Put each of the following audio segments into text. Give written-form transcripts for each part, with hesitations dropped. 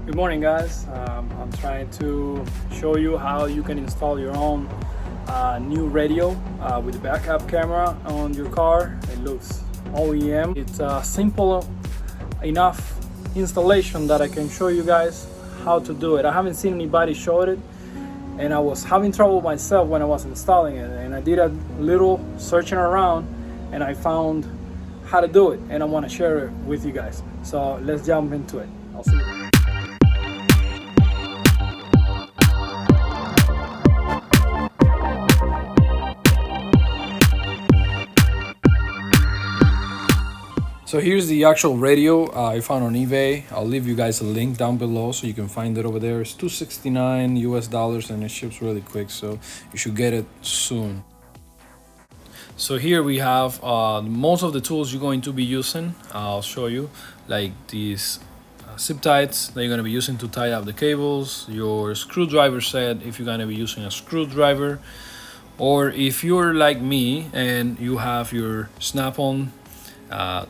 Good morning, guys. I'm trying to show you how you can install your own new radio with a backup camera on your car. It looks OEM. It's a simple enough installation that I can show you guys how to do it. I haven't seen anybody show it, and I was having trouble myself when I was installing it, and I did a little searching around and I found how to do it, and I want to share it with you guys. So let's jump into it. I'll see you. So here's the actual radio I found on eBay. I'll leave you guys a link down below so you can find it over there. It's $269 US and it ships really quick, so you should get it soon. So here we have most of the tools you're going to be using. I'll show you, like these zip ties that you're going to be using to tie up the cables, your screwdriver set if you're going to be using a screwdriver, or if you're like me and you have your snap-on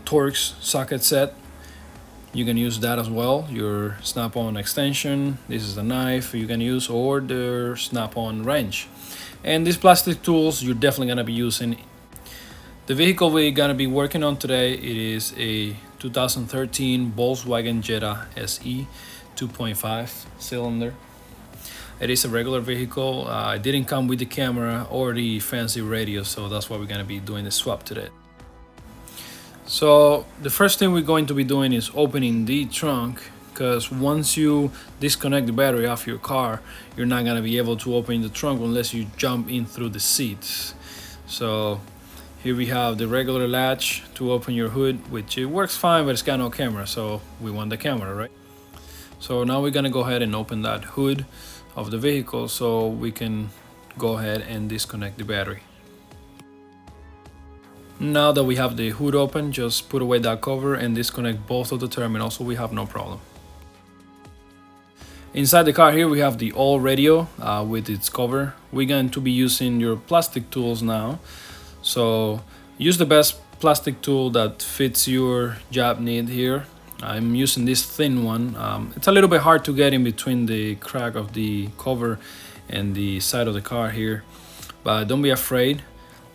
Torx socket set, you can use that as well. Your snap-on extension, this is a knife you can use, or the snap-on wrench. And these plastic tools you're definitely going to be using. The vehicle we're going to be working on today, it is a 2013 Volkswagen Jetta SE 2.5 cylinder. It is a regular vehicle. It didn't come with the camera or the fancy radio, so that's why we're going to be doing the swap today. So the first thing we're going to be doing is opening the trunk, because once you disconnect the battery off your car, you're not going to be able to open the trunk unless you jump in through the seats. So here we have the regular latch to open your hood, which it works fine, but it's got no camera, so we want the camera, right? So now we're going to go ahead and open that hood of the vehicle so we can go ahead and disconnect the battery. Now that we have the hood open, just put away that cover and disconnect both of the terminals so we have no problem. Inside the car here we have the old radio with its cover. We're going to be using your plastic tools now. So use the best plastic tool that fits your job need here. I'm using this thin one. It's a little bit hard to get in between the crack of the cover and the side of the car here, but don't be afraid.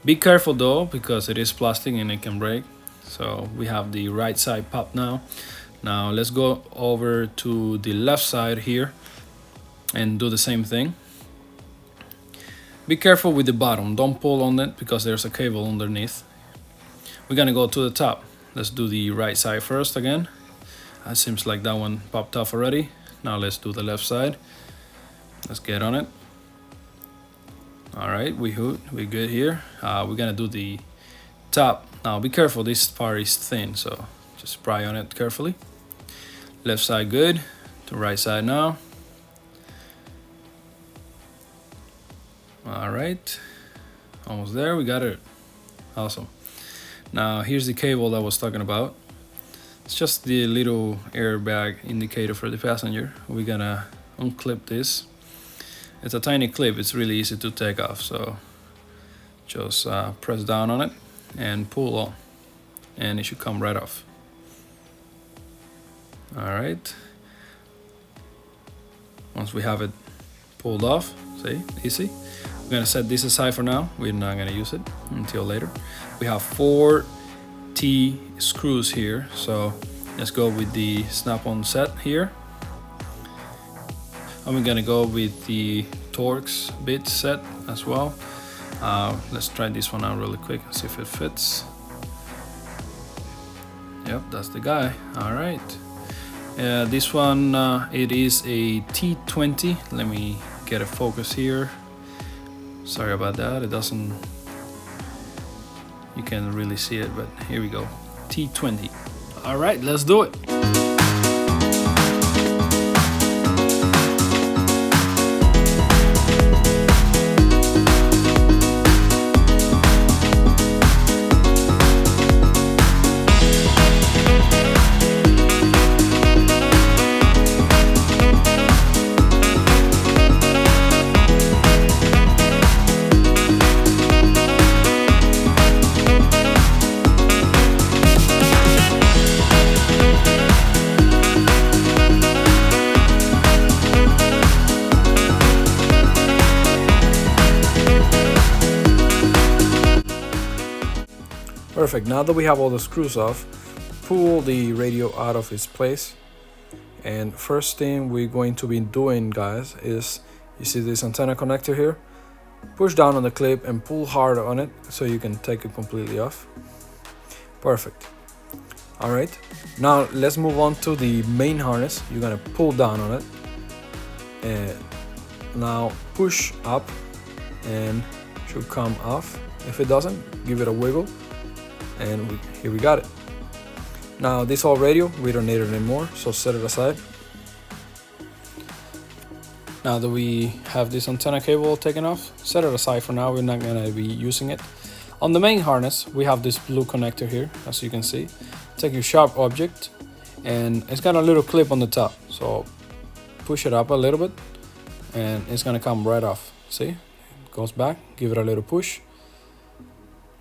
Be careful though, because it is plastic and it can break. So we have the right side popped now. Now let's go over to the left side here and do the same thing. Be careful with the bottom, don't pull on it because there's a cable underneath. We're gonna go to the top. Let's do the right side first again. It seems like that one popped off already. Now let's do the left side. Let's get on it. All right, we're good here. We're gonna do the top. Now be careful, this part is thin, so just pry on it carefully. Left side good, to right side now. All right, almost there, we got it. Awesome. Now here's the cable that I was talking about. It's just the little airbag indicator for the passenger. We're gonna unclip this. It's a tiny clip, it's really easy to take off, so just press down on it and pull on, and it should come right off. All right, once we have it pulled off, see, easy. We're gonna set this aside for now. We're not gonna use it until later. We have 4 T screws here, so let's go with the snap-on set here. And we're gonna go with the Torx bit set as well. Let's try this one out really quick and see if it fits. Yep, that's the guy. All right. This one, it is a T20. Let me get a focus here. Sorry about that. It doesn't, you can't really see it, but here we go. T20. All right, let's do it. Perfect. Now that we have all the screws off, pull the radio out of its place. And first thing we're going to be doing, guys, is you see this antenna connector here? Push down on the clip and pull hard on it so you can take it completely off. Perfect. Alright, now let's move on to the main harness. You're gonna pull down on it and now push up and it should come off. If it doesn't, give it a wiggle and here we got it. Now this old radio, we don't need it anymore, so set it aside. Now that we have this antenna cable taken off, set it aside for now, we're not gonna be using it. On the main harness, we have this blue connector here, as you can see. Take your sharp object and it's got a little clip on the top, so push it up a little bit and it's gonna come right off. See, it goes back, give it a little push.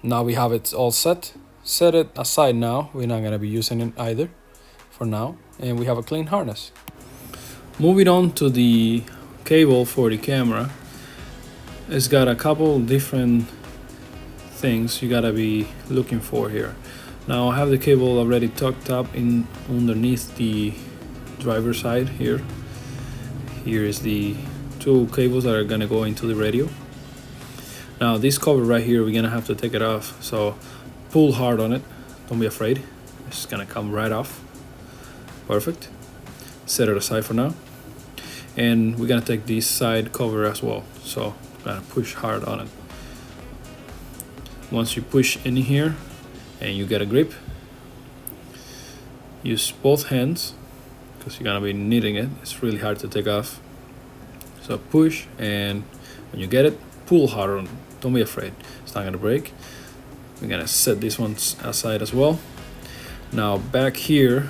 Now we have it all set. Set it aside now, we're not gonna be using it either for now, and we have a clean harness. Moving on to the cable for the camera, it's got a couple different things you gotta be looking for here. Now I have the cable already tucked up in underneath the driver's side here. Here is the two cables that are gonna go into the radio. Now this cover right here, we're gonna have to take it off, so pull hard on it, don't be afraid, it's gonna come right off. Perfect. Set it aside for now. And we're gonna take this side cover as well, so we're gonna push hard on it. Once you push in here and you get a grip, use both hands because you're gonna be needing it. It's really hard to take off. So push, and when you get it, pull hard on it. Don't be afraid, it's not gonna break. We're gonna set this one aside as well. Now back here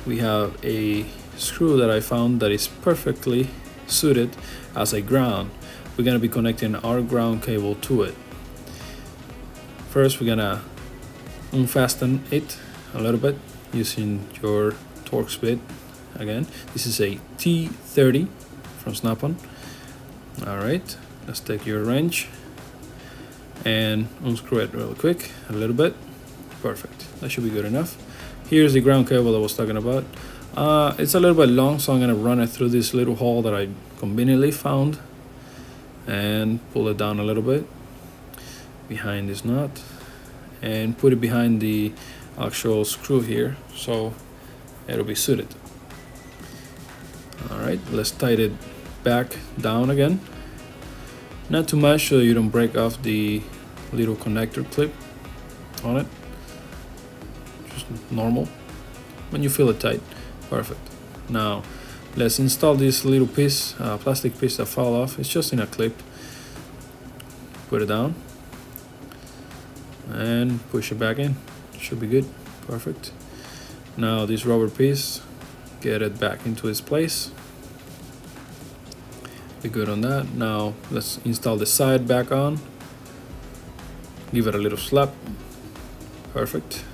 we have a screw that I found that is perfectly suited as a ground. We're gonna be connecting our ground cable to it. First we're gonna unfasten it a little bit using your Torx bit. Again, this is a T30 from Snap-on. Alright, let's take your wrench and unscrew it real quick, a little bit. Perfect, that should be good enough. Here's the ground cable I was talking about. It's a little bit long, so I'm gonna run it through this little hole that I conveniently found and pull it down a little bit behind this nut and put it behind the actual screw here so it'll be suited. Alright, let's tighten it back down again. Not too much so you don't break off the little connector clip on it. Just normal. When you feel it tight. Perfect. Now let's install this little piece, plastic piece that fell off. It's just in a clip. Put it down and push it back in. Should be good. Perfect. Now this rubber piece, get it back into its place. Be good on that. Now let's install the side back on. Give it a little slap. Perfect.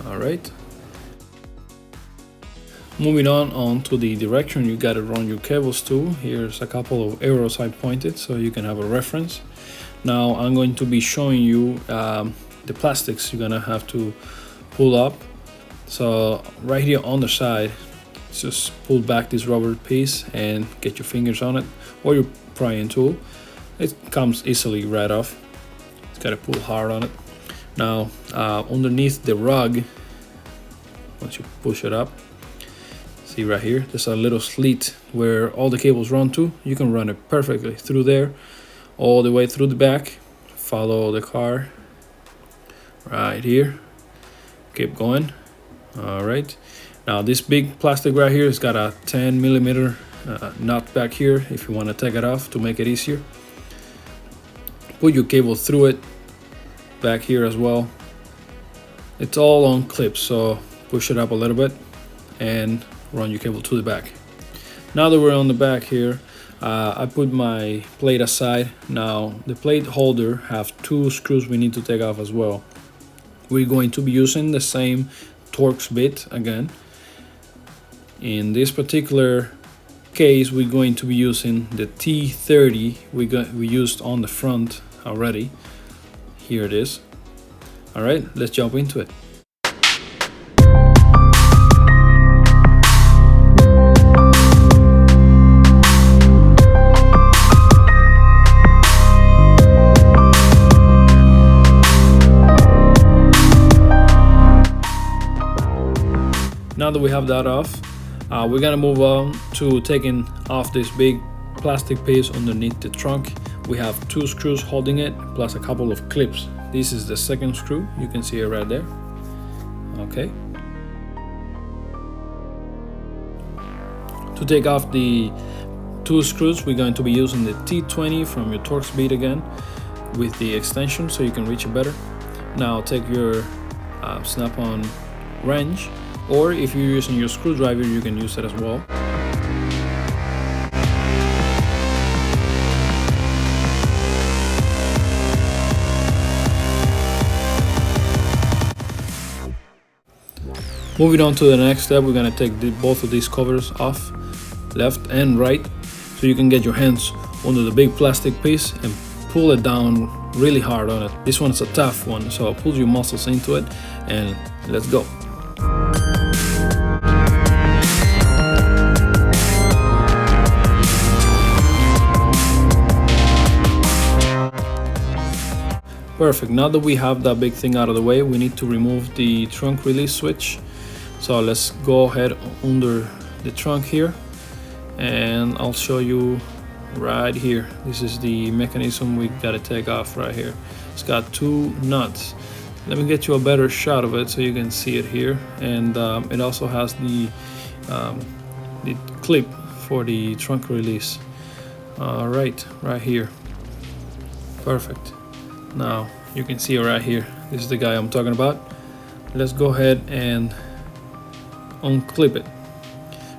All right. Moving on to the direction you got to run your cables to. Here's a couple of arrows I pointed so you can have a reference. Now I'm going to be showing you the plastics you're gonna have to pull up. So right here on the side, just pull back this rubber piece and get your fingers on it or your prying tool. It comes easily right off. It's gotta pull hard on it. Now underneath the rug, once you push it up, see right here, there's a little slit where all the cables run to. You can run it perfectly through there, all the way through the back. Follow the car right here. Keep going. All right. Now this big plastic right here has got a 10mm nut back here if you want to take it off to make it easier. Put your cable through it back here as well. It's all on clips, so push it up a little bit and run your cable to the back. Now that we're on the back here, I put my plate aside. Now the plate holder have two screws we need to take off as well. We're going to be using the same Torx bit again. In this particular case, we're going to be using the T30 we used on the front already. Here it is. All right, let's jump into it. Now that we have that off, we're gonna move on to taking off this big plastic piece underneath the trunk. We have 2 screws holding it, plus a couple of clips. This is the second screw, you can see it right there. Okay. To take off the 2 screws, we're going to be using the T20 from your Torx bead again with the extension so you can reach it better. Now take your snap-on wrench, or if you're using your screwdriver, you can use it as well. Moving on to the next step, we're gonna take both of these covers off, left and right, so you can get your hands under the big plastic piece and pull it down really hard on it. This one's a tough one, so pull your muscles into it and let's go. Perfect. Now that we have that big thing out of the way, we need to remove the trunk release switch. So let's go ahead under the trunk here, and I'll show you right here. This is the mechanism we gotta take off right here. It's got 2 nuts. Let me get you a better shot of it so you can see it here. And it also has the clip for the trunk release. All right here. Perfect. Now you can see it right here. This is the guy I'm talking about. Let's go ahead and unclip it.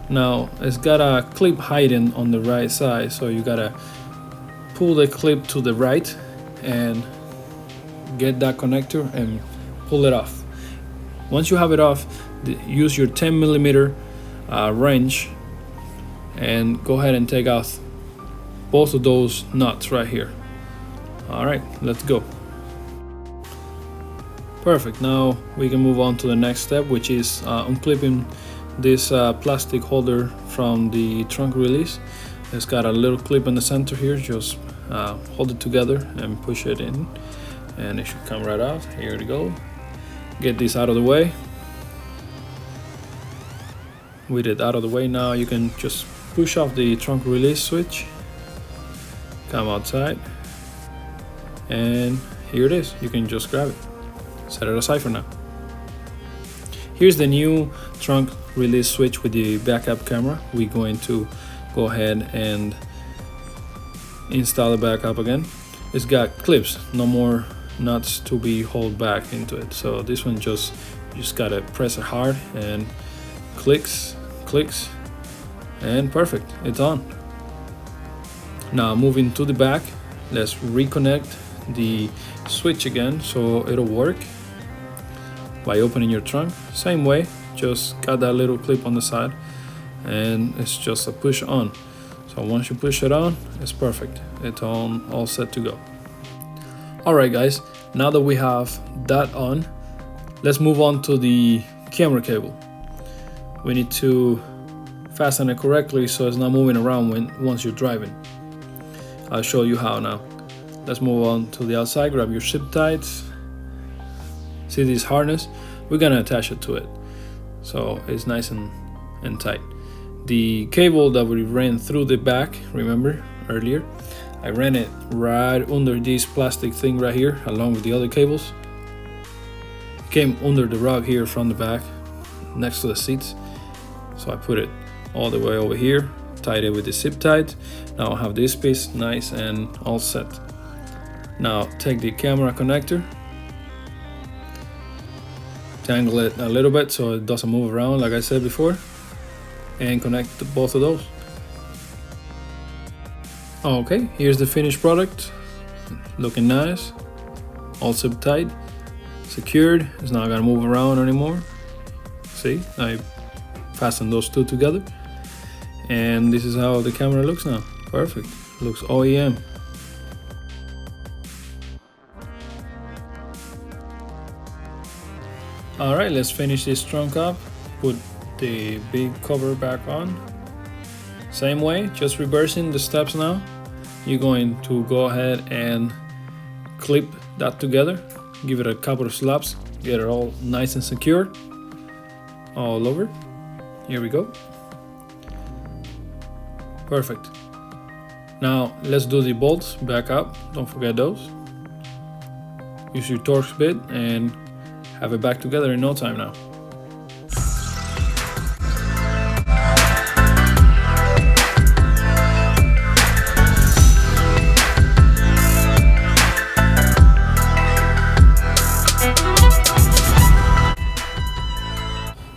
Now it's got a clip hiding on the right side, so you gotta pull the clip to the right and get that connector and pull it off. Once you have it off, use your 10mm wrench and go ahead and take out both of those nuts right here. All right, let's go. Perfect. Now we can move on to the next step, which is unclipping this plastic holder from the trunk release. It's got a little clip in the center here. Just hold it together and push it in, and it should come right out. Here we go. Get this out of the way. With it out of the way, now you can just push off the trunk release switch, come outside, and here it is. You can just grab it, set it aside for now. Here's the new trunk release switch with the backup camera. We're going to go ahead and install it back up again. It's got clips, no more nuts to be held back into it. So this one you just gotta press it hard and clicks, and perfect, it's on. Now moving to the back, let's reconnect the switch again so it'll work by opening your trunk. Same way, just got that little clip on the side and it's just a push on. So once you push it on, it's perfect. It's all set to go. All right guys, now that we have that on, let's move on to the camera cable. We need to fasten it correctly so it's not moving around once you're driving. I'll show you how now. Let's move on to the outside. Grab your zip ties. See this harness? We're gonna attach it to it so it's nice and tight. The cable that we ran through the back, remember earlier, I ran it right under this plastic thing right here along with the other cables. It came under the rug here from the back next to the seats, so I put it all the way over here, tied it with the zip tie. Now I have this piece nice and all set. Now take the camera connector, tangle it a little bit so it doesn't move around like I said before, and connect both of those. Okay, here's the finished product. Looking nice, all zip tight, secured. It's not gonna move around anymore. See, I fastened those two together, and this is how the camera looks now. Perfect, looks OEM. All right, let's finish this trunk up. Put the big cover back on. Same way, just reversing the steps now. You're going to go ahead and clip that together. Give it a couple of slaps. Get it all nice and secure. All over. Here we go. Perfect. Now let's do the bolts back up. Don't forget those. Use your Torx bit and have it back together in no time now.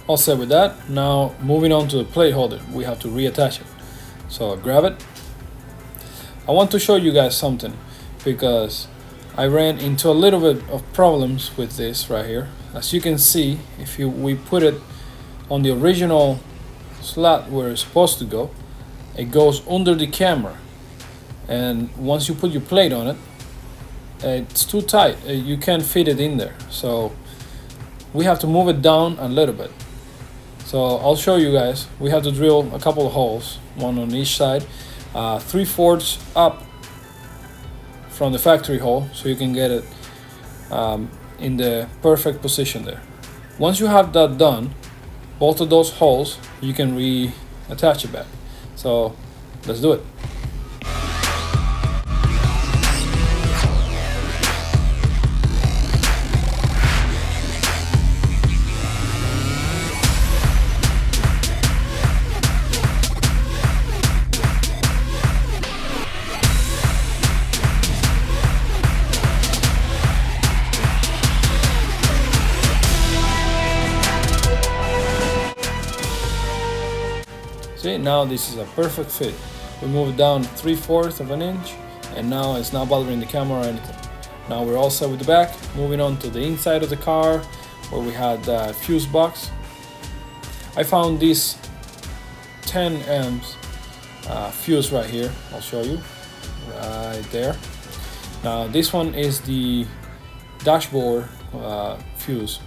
All set with that. Now moving on to the plate holder, we have to reattach it. So grab it. I want to show you guys something because I ran into a little bit of problems with this right here. As you can see, if we put it on the original slot where it's supposed to go, it goes under the camera, and once you put your plate on it, it's too tight. You can't fit it in there, so we have to move it down a little bit. So I'll show you guys. We have to drill a couple of holes, one on each side, 3/4 up from the factory hole, so you can get it in the perfect position there. Once you have that done, both of those holes, you can reattach it back. So let's do it. See, now this is a perfect fit. We move it down 3/4 of an inch, and now it's not bothering the camera or anything. Now we're all set with the back. Moving on to the inside of the car, where we had the fuse box. I found this 10 amps fuse right here. I'll show you right there. Now this one is the dashboard fuse,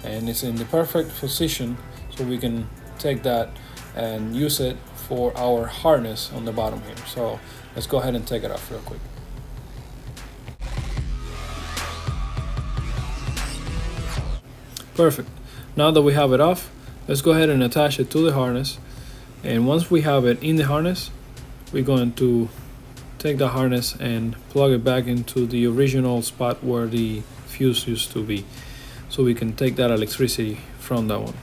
and it's in the perfect position, so we can take that and use it for our harness on the bottom here. So let's go ahead and take it off real quick. Perfect. Now that we have it off, let's go ahead and attach it to the harness. And once we have it in the harness, we're going to take the harness and plug it back into the original spot where the fuse used to be, so we can take that electricity from that one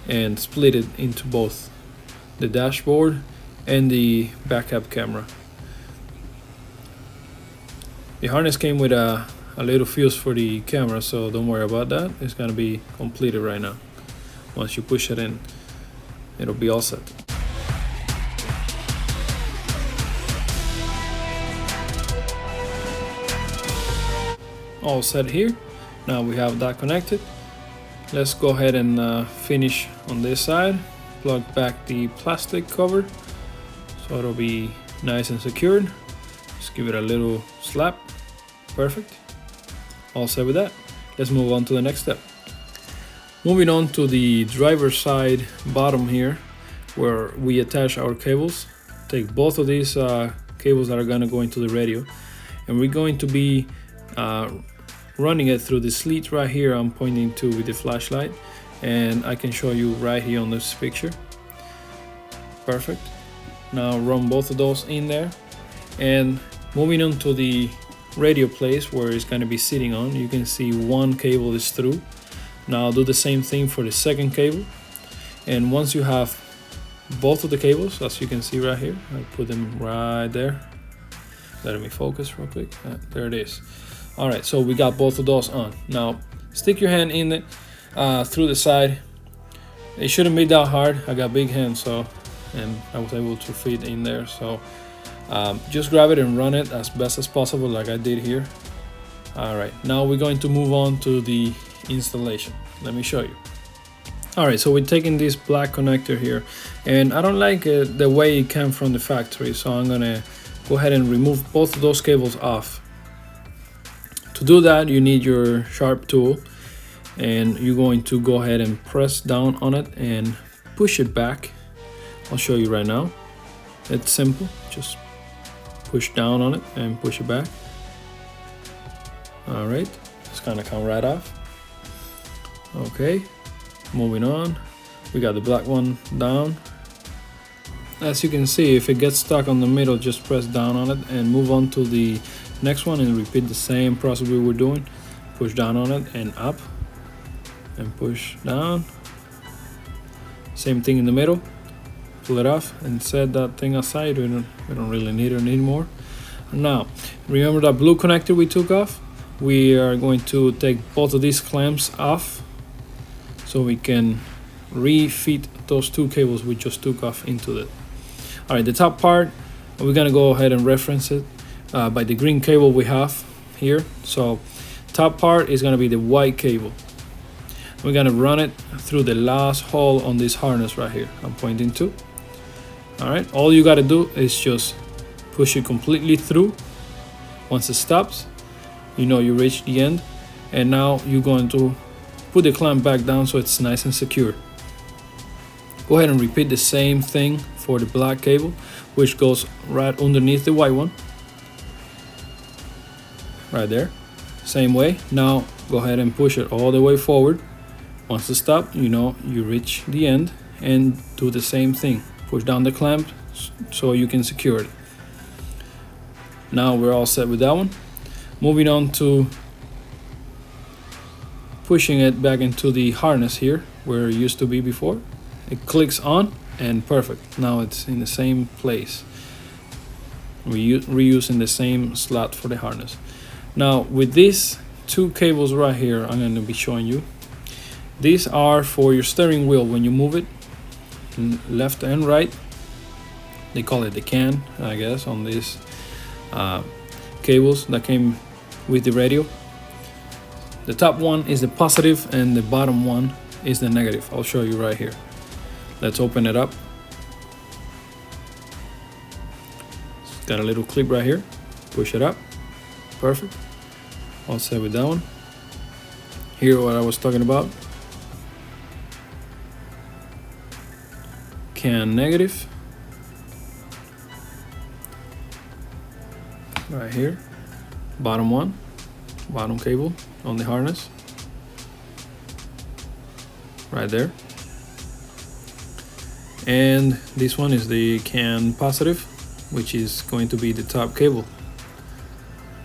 and split it into both the dashboard and the backup camera. The harness came with a little fuse for the camera, so don't worry about that. It's gonna be completed right now. Once you push it in, it'll be all set. All set here. Now we have that connected. Let's go ahead and finish on this side. Plug back the plastic cover so it'll be nice and secured. Just give it a little slap. Perfect. All set with that. Let's move on to the next step. Moving on to the driver's side bottom here, where we attach our cables. Take both of these cables that are going to go into the radio, and we're going to be running it through the slit right here I'm pointing to with the flashlight, and I can show you right here on this picture. Perfect. Now run both of those in there, and moving on to the radio place where it's going to be sitting on, you can see one cable is through. Now I'll do the same thing for the second cable, and once you have both of the cables, as you can see right here, I put them right there. Let me focus real quick. There it is. All right, so we got both of those on. Now stick your hand in it through the side. It shouldn't be that hard. I got big hands, so, and I was able to fit in there. So just grab it and run it as best as possible, like I did here. All right, now we're going to move on to the installation. Let me show you. All right, so we're taking this black connector here, and I don't like the way it came from the factory, so I'm gonna go ahead and remove both of those cables off. To do that, you need your sharp tool, and you're going to go ahead and press down on it and push it back. I'll show you right now. It's simple, just push down on it and push it back. All right, it's gonna come right off. Okay, moving on, we got the black one down. As you can see, if it gets stuck on the middle, just press down on it and move on to the next one and repeat the same process we were doing. Push down on it and up and push down. Same thing in the middle. Pull it off and set that thing aside. We don't really need it anymore. Now, remember that blue connector we took off? We are going to take both of these clamps off so we can refeed those two cables we just took off into it. All right, the top part, we're gonna go ahead and reference it by the green cable we have here. So top part is gonna be the white cable. We're gonna run it through the last hole on this harness right here I'm pointing to. All right, all you gotta do is just push it completely through. Once it stops, you know you reached the end, and now you're going to put the clamp back down so it's nice and secure. Go ahead and repeat the same thing for the black cable, which goes right underneath the white one. Right there, same way. Now go ahead and push it all the way forward. Once it stops, you know you reach the end, and do the same thing. Push down the clamp so you can secure it. Now we're all set with that one. Moving on to pushing it back into the harness here where it used to be before. It clicks on and perfect. Now it's in the same place. We're reusing the same slot for the harness. Now with these two cables right here, I'm going to be showing you. These are for your steering wheel when you move it left and right. They call it the can, I guess, on these cables that came with the radio. The top one is the positive and the bottom one is the negative. I'll show you right here. Let's open it up. It's got a little clip right here. Push it up. Perfect. All set with that one. Here, what I was talking about. Can negative. Right here. Bottom one. Bottom cable on the harness. Right there. And this one is the can positive, which is going to be the top cable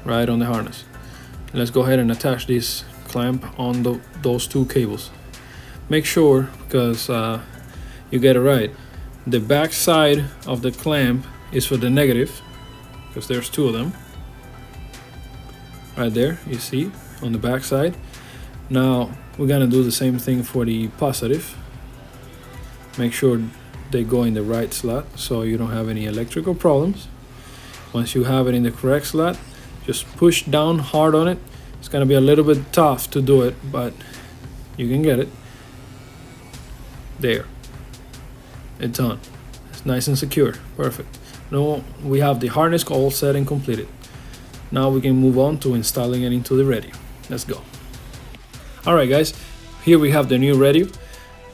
right on the harness. Let's go ahead and attach this clamp on those two cables. Make sure, because you get it right, the back side of the clamp is for the negative, because there's two of them right there, you see, on the back side. Now we're gonna do the same thing for the positive. Make sure they go in the right slot so you don't have any electrical problems. Once you have it in the correct slot, just push down hard on it. It's gonna be a little bit tough to do it, but you can get it. There, it's on. It's nice and secure. Perfect. Now we have the harness all set and completed. Now we can move on to installing it into the radio. Let's go. All right, guys, here we have the new radio,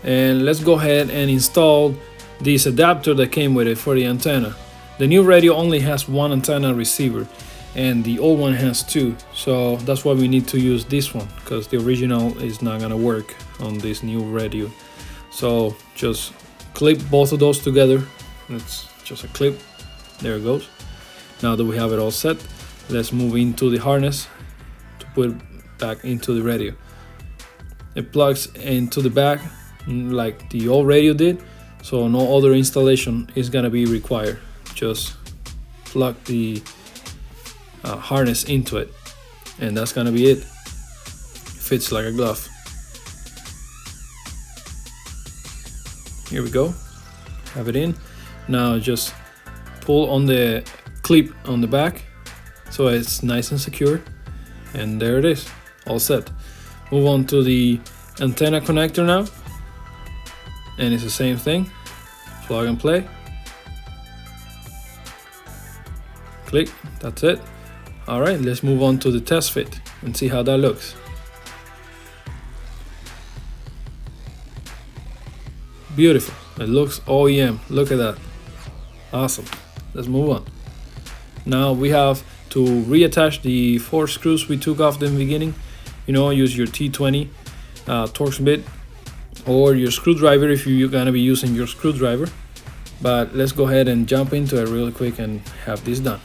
and let's go ahead and install this adapter that came with it for the antenna. The new radio only has one antenna receiver, and the old one has two, so that's why we need to use this one, because the original is not gonna work on this new radio. So just clip both of those together. It's just a clip. There it goes. Now that we have it all set, let's move into the harness to put it back into the radio. It plugs into the back like the old radio did, so no other installation is gonna be required. Just plug the harness into it, and that's gonna be it. Fits like a glove. Here we go. Have it in. Now just pull on the clip on the back so it's nice and secure, and there it is, all set. Move on to the antenna connector now, and it's the same thing. Plug and play. Click. That's it. All right, let's move on to the test fit and see how that looks. beautiful. It looks OEM. Look at that. Awesome. Let's move on. Now we have to reattach the 4 screws we took off in the beginning. You know, use your T20 Torx bit or your screwdriver if you're gonna be using your screwdriver. But let's go ahead and jump into it really quick and have this done.